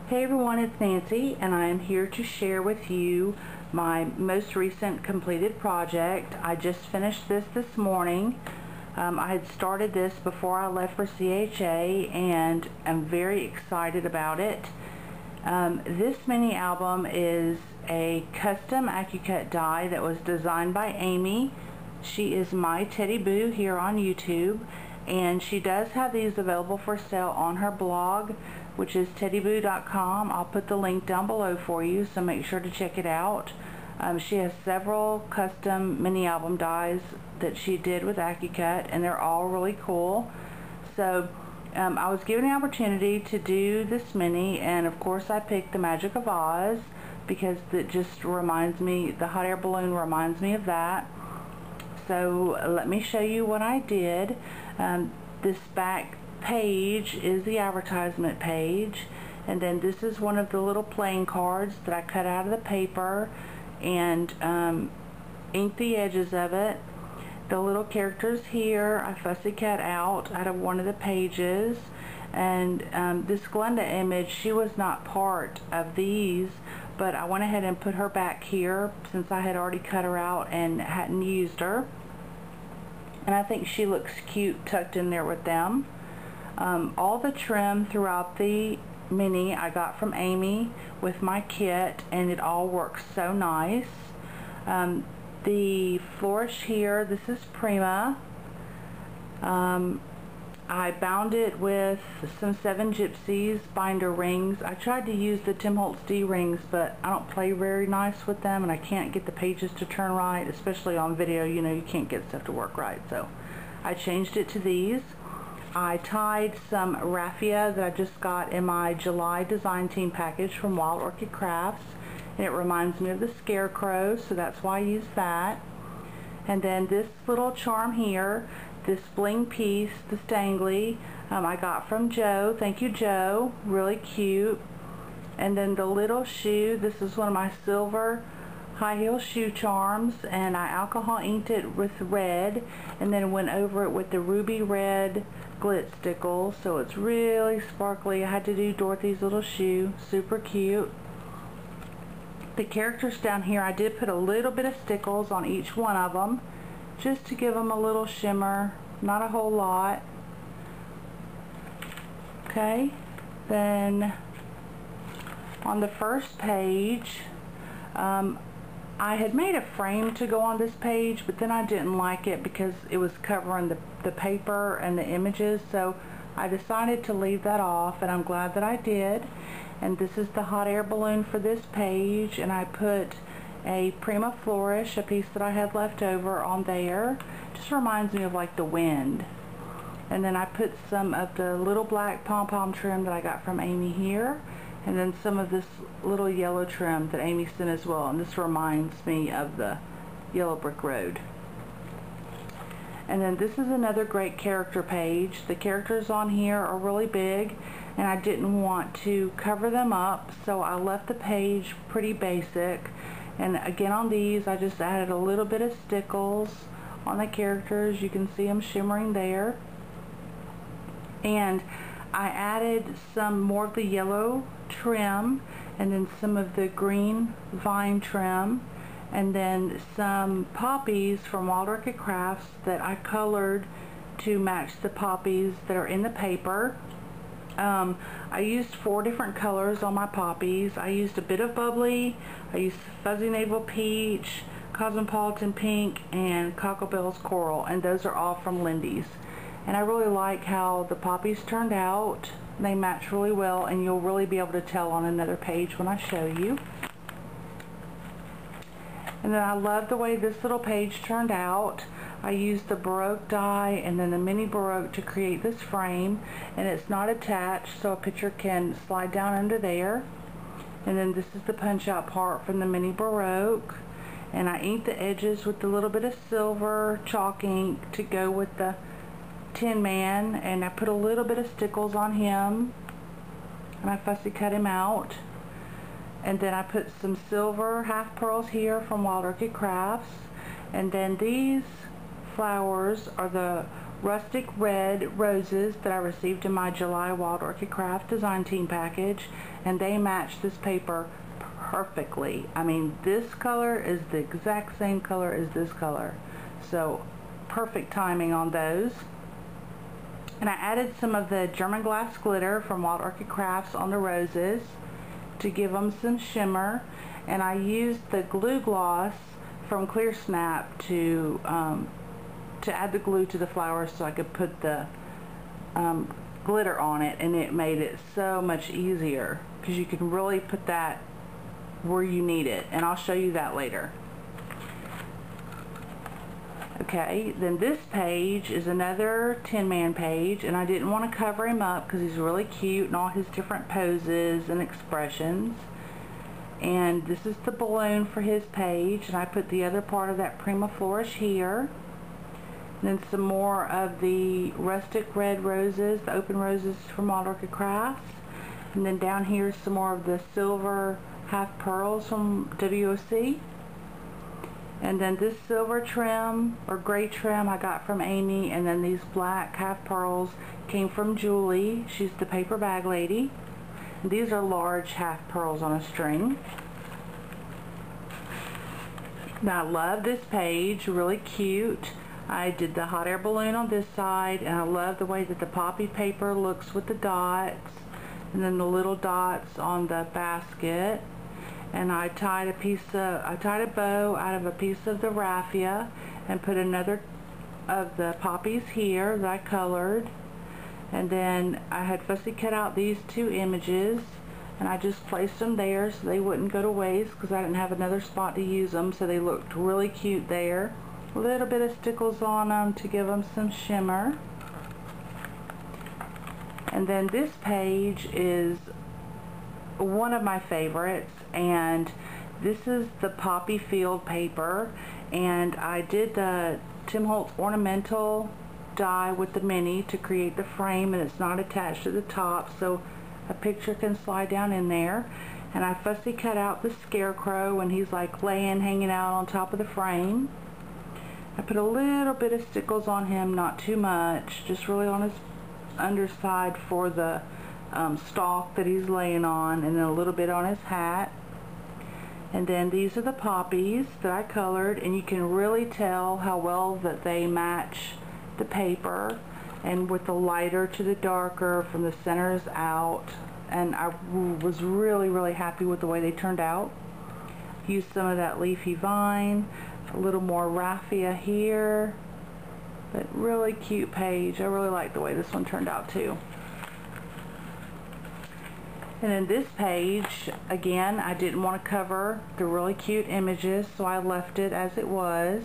Hey everyone, it's Nancy and I am here to share with you my most recent completed project. I just finished this morning. I had started this before I left for CHA and I'm very excited about it. This mini album is a custom accucut die that was designed by Amy. She is MyTeddyBoo here on YouTube, and she does have these available for sale on her blog, which is teddyboo.com. I'll put the link down below for you, so make sure to check it out. She has several custom mini album dies that she did with accucut, and they're all really cool. So I was given the opportunity to do this mini, and of course I picked the Magic of Oz because it just reminds me, the hot air balloon reminds me of that. So let me show you what I did. This back page is the advertisement page, and then this is one of the little playing cards that I cut out of the paper and inked the edges of it. The little characters here I fussy cut out of one of the pages, and this Glenda image, she was not part of these, but I went ahead and put her back here since I had already cut her out and hadn't used her, and I think she looks cute tucked in there with them. All the trim throughout the mini I got from Amy with my kit, and it all works so nice. The flourish here, this is Prima. I bound it with some 7 Gypsies binder rings. I tried to use the Tim Holtz D rings, but I don't play very nice with them, and I can't get the pages to turn right, especially on video. You know, you can't get stuff to work right, so I changed it to these. I tied some raffia that I just got in my July design team package from Orchid Crafts, and it reminds me of the Scarecrow, so that's why I used that. And then this little charm here, this bling piece, the Stangly, I got from Joe. Thank you, Joe. Really cute. And then the little shoe, this is one of my silver high heel shoe charms, and I alcohol inked it with red and then went over it with the ruby red glit stickle, so it's really sparkly. I had to do Dorothy's little shoe. Super cute. The characters down here, I did put a little bit of stickles on each one of them just to give them a little shimmer, not a whole lot. Okay, then on the first page, I had made a frame to go on this page, but then I didn't like it because it was covering the paper and the images, so I decided to leave that off, and I'm glad that I did. And this is the hot air balloon for this page, and I put a Prima Flourish, a piece that I had left over, on there. Just reminds me of like the wind. And then I put some of the little black pom-pom trim that I got from Amy here, and then some of this little yellow trim that Amy sent as well, and this reminds me of the Yellow Brick Road. And then this is another great character page. The characters on here are really big, and I didn't want to cover them up, so I left the page pretty basic. And again, on these I just added a little bit of stickles on the characters. You can see them shimmering there. And I added some more of the yellow trim, and then some of the green vine trim, and then some poppies from Orchid Crafts that I colored to match the poppies that are in the paper. I used 4 different colors on my poppies. I used a bit of bubbly, I used fuzzy navel peach, cosmopolitan pink, and Cocklebell's coral, and those are all from Lindy's. And I really like how the poppies turned out. They match really well, and you'll really be able to tell on another page when I show you. And then I love the way this little page turned out. I used the Baroque die and then the mini Baroque to create this frame, and it's not attached, so a picture can slide down under there. And then this is the punch out part from the mini Baroque, and I inked the edges with a little bit of silver chalk ink to go with the Tin Man, and I put a little bit of stickles on him, and I fussy cut him out. And then I put some silver half pearls here from Orchid Crafts, and then these flowers are the rustic red roses that I received in my July Wild Orchid Craft Design Team package, and they match this paper perfectly. I mean, this color is the exact same color as this color, so perfect timing on those. And I added some of the German glass glitter from Wild Orchid Crafts on the roses to give them some shimmer, and I used the glue gloss from Clear Snap to add the glue to the flowers so I could put the glitter on it, and it made it so much easier because you can really put that where you need it, and I'll show you that later. Okay, then this page is another Tin Man page, and I didn't want to cover him up because he's really cute and all his different poses and expressions. And this is the balloon for his page, and I put the other part of that Prima Flourish here. And then some more of the rustic red roses, the open roses from Wild Orchid Crafts. And then down here some more of the silver half pearls from WOC. And then this silver trim or gray trim I got from Amy, and then these black half pearls came from Julie. She's the paper bag lady. And these are large half pearls on a string. Now I love this page, really cute. I did the hot air balloon on this side, and I love the way that the poppy paper looks with the dots, and then the little dots on the basket. And I tied a bow out of a piece of the raffia and put another of the poppies here that I colored. And then I had fussy cut out these two images, and I just placed them there so they wouldn't go to waste because I didn't have another spot to use them, so they looked really cute there. A little bit of stickles on them to give them some shimmer. And then this page is one of my favorites, and this is the Poppy Field paper, and I did the Tim Holtz ornamental die with the mini to create the frame, and it's not attached to the top, so a picture can slide down in there. And I fussy cut out the Scarecrow, and he's like hanging out on top of the frame. I put a little bit of stickles on him, not too much, just really on his underside for the stalk that he's laying on, and then a little bit on his hat. And then these are the poppies that I colored, and you can really tell how well that they match the paper, and with the lighter to the darker from the centers out. And I was really happy with the way they turned out. Used some of that leafy vine, a little more raffia here, but really cute page. I really like the way this one turned out too. And then this page, again, I didn't want to cover the really cute images, so I left it as it was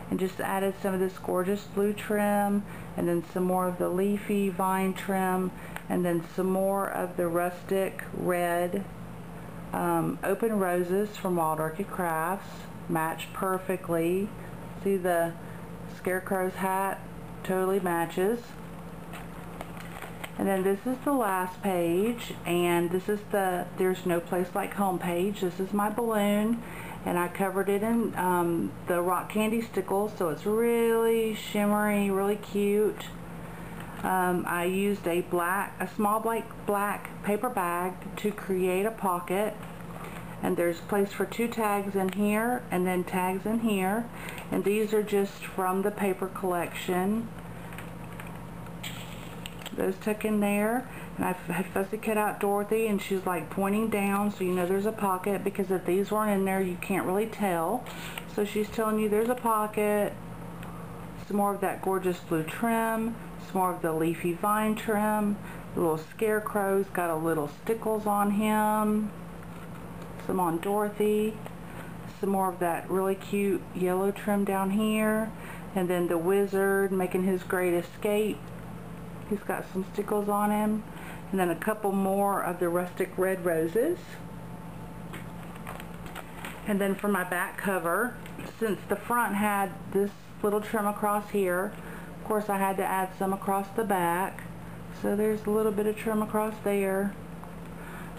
and just added some of this gorgeous blue trim, and then some more of the leafy vine trim, and then some more of the rustic red open roses from Wild Orchid Crafts. Match perfectly. See, the Scarecrow's hat totally matches. And then this is the last page, and this is the There's No Place Like Home page. This is my balloon, and I covered it in the rock candy stickles, so it's really shimmery, really cute. I used a small black paper bag to create a pocket, and there's place for 2 tags in here and then tags in here, and these are just from the paper collection. Those tuck in there, and I had fussy cut out Dorothy, and she's like pointing down, so you know there's a pocket, because if these weren't in there you can't really tell. So she's telling you there's a pocket. Some more of that gorgeous blue trim, some more of the leafy vine trim. The little Scarecrow's got a little stickles on him, some on Dorothy, some more of that really cute yellow trim down here, and then the Wizard making his great escape. He's got some stickles on him, and then a couple more of the rustic red roses. And then for my back cover, since the front had this little trim across here, of course I had to add some across the back, so there's a little bit of trim across there.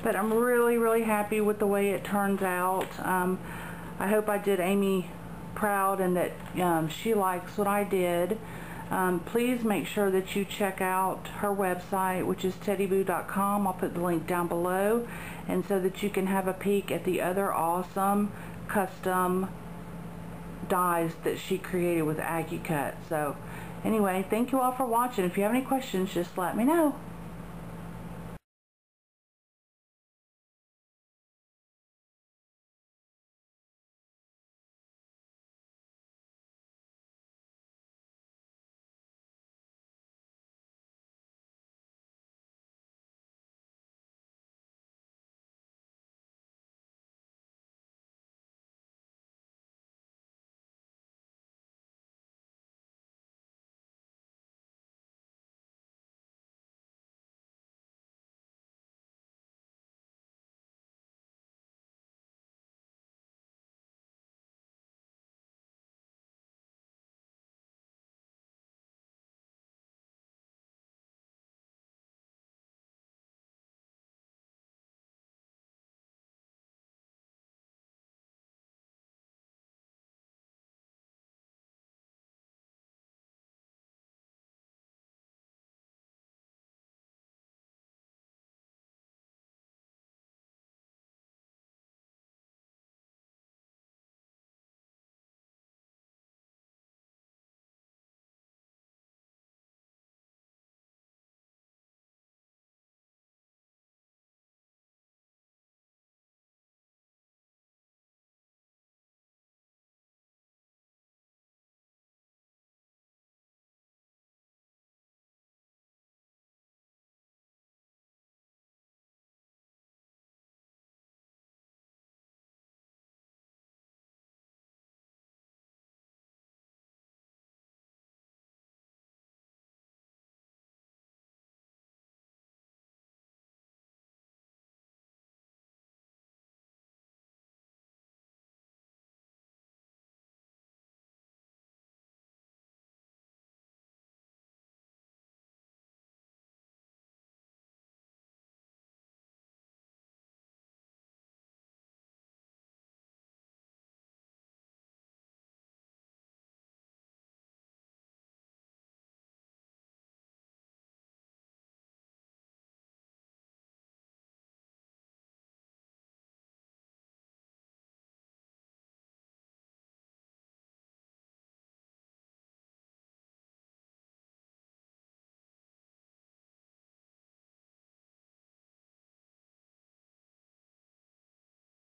But I'm really happy with the way it turns out. I hope I did Amy proud, and that she likes what I did. Please make sure that you check out her website, which is teddyboo.com. I'll put the link down below, and so that you can have a peek at the other awesome custom dies that she created with accucut. So anyway, thank you all for watching. If you have any questions, just let me know.